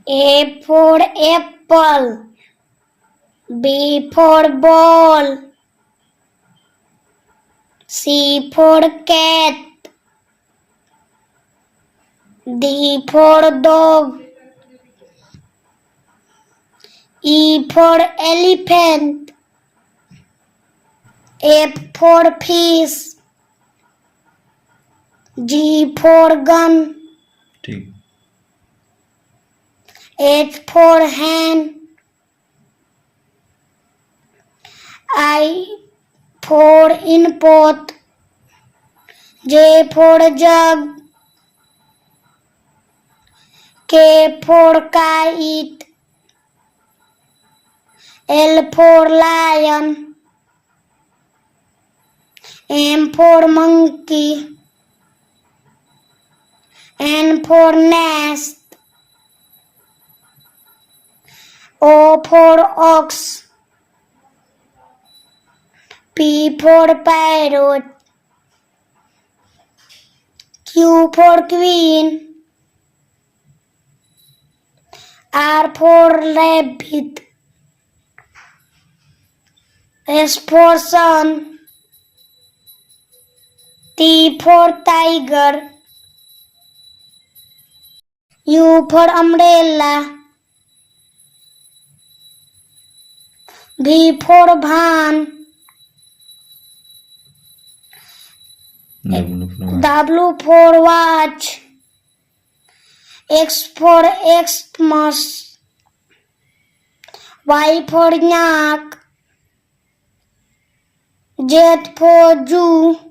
A for apple. B for ball. C for cat. D for dog. E for elephant. F for fish. G for gun. ठीक. H for hand. I for in pot. J for jug. K for kite. L for lion. M for monkey. N for nest. O for ox. P for parrot. Q for queen. R for rabbit. S for sun. T for tiger. U for umbrella. V for van. W for watch. X for Xmas. Y for yak. Z for zoo.